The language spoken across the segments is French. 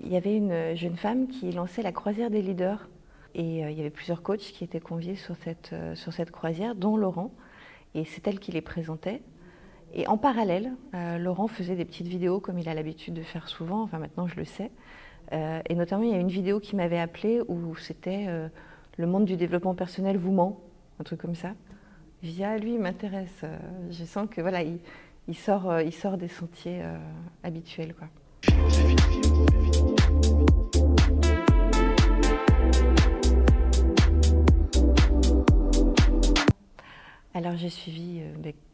Il y avait une jeune femme qui lançait la croisière des leaders. Et il y avait plusieurs coachs qui étaient conviés sur cette croisière, dont Laurent. Et c'est elle qui les présentait. Et en parallèle, Laurent faisait des petites vidéos comme il a l'habitude de faire souvent, enfin maintenant je le sais. Et notamment, il y a une vidéo qui m'avait appelée où c'était le monde du développement personnel vous ment, un truc comme ça. Je dis, ah lui, il m'intéresse. Je sens que voilà, il sort des sentiers habituels, quoi. Alors j'ai suivi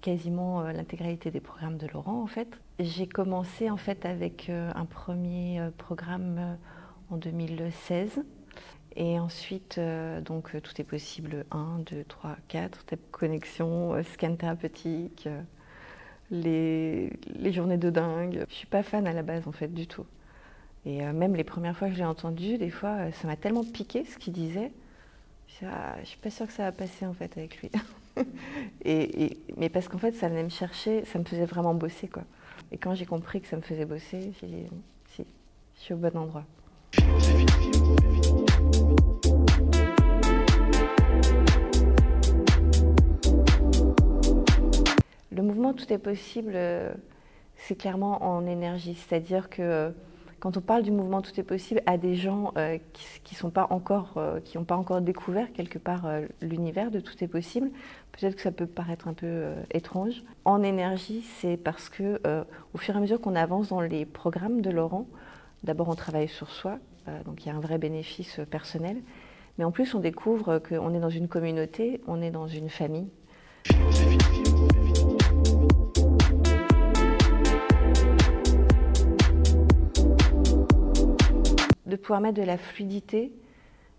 quasiment l'intégralité des programmes de Laurent en fait. J'ai commencé en fait avec un premier programme en 2016 et ensuite donc tout est possible 1, 2, 3, 4, type connexion, scan thérapeutique, les journées de dingue. Je suis pas fan à la base en fait du tout. Et même les premières fois que je l'ai entendu, des fois ça m'a tellement piqué ce qu'il disait. Je suis pas sûre que ça va passer en fait avec lui. Mais parce qu'en fait, ça venait me chercher, ça me faisait vraiment bosser, quoi. Et quand j'ai compris que ça me faisait bosser, j'ai dit, si, je suis au bon endroit. Le mouvement Tout est possible, c'est clairement en énergie. C'est-à-dire que quand on parle du mouvement Tout est possible à des gens qui n'ont pas encore découvert quelque part l'univers de Tout est possible, peut-être que ça peut paraître un peu étrange. En énergie, c'est parce que au fur et à mesure qu'on avance dans les programmes de Laurent, d'abord on travaille sur soi, donc il y a un vrai bénéfice personnel, mais en plus on découvre qu'on est dans une communauté, on est dans une famille. De pouvoir mettre de la fluidité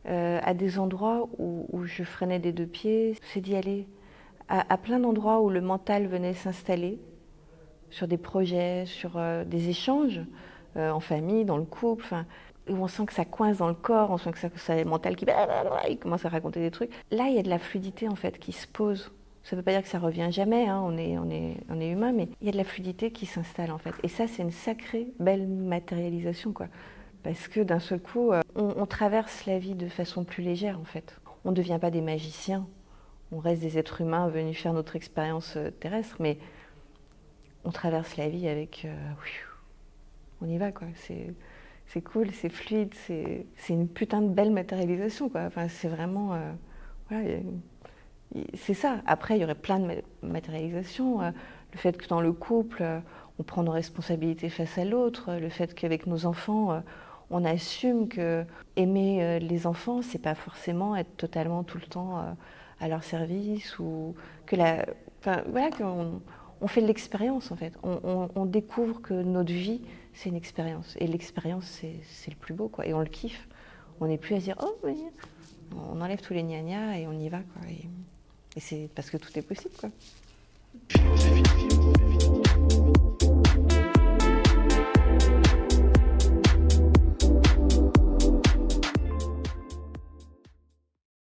à des endroits où je freinais des deux pieds, c'est d'y aller à plein d'endroits où le mental venait s'installer, sur des projets, sur des échanges, en famille, dans le couple, où on sent que ça coince dans le corps, on sent que c'est le mental qui il commence à raconter des trucs. Là, il y a de la fluidité en fait qui se pose. Ça ne veut pas dire que ça revient jamais, hein, on est humain, mais il y a de la fluidité qui s'installe en fait. Et ça, c'est une sacrée belle matérialisation, quoi. Parce que d'un seul coup, on traverse la vie de façon plus légère en fait. On ne devient pas des magiciens, on reste des êtres humains venus faire notre expérience terrestre, mais on traverse la vie avec... on y va quoi, c'est cool, c'est fluide, c'est une putain de belle matérialisation quoi. Enfin, c'est vraiment... voilà, c'est ça. Après, il y aurait plein de matérialisations. Le fait que dans le couple, on prend nos responsabilités face à l'autre, le fait qu'avec nos enfants... on assume que aimer les enfants, c'est pas forcément être totalement tout le temps à leur service ou que voilà, qu'on fait de l'expérience en fait. On découvre que notre vie c'est une expérience et l'expérience c'est le plus beau quoi. Et on le kiffe. On n'est plus à se dire oh oui. On enlève tous les gna-gna et on y va quoi. Et c'est parce que tout est possible quoi.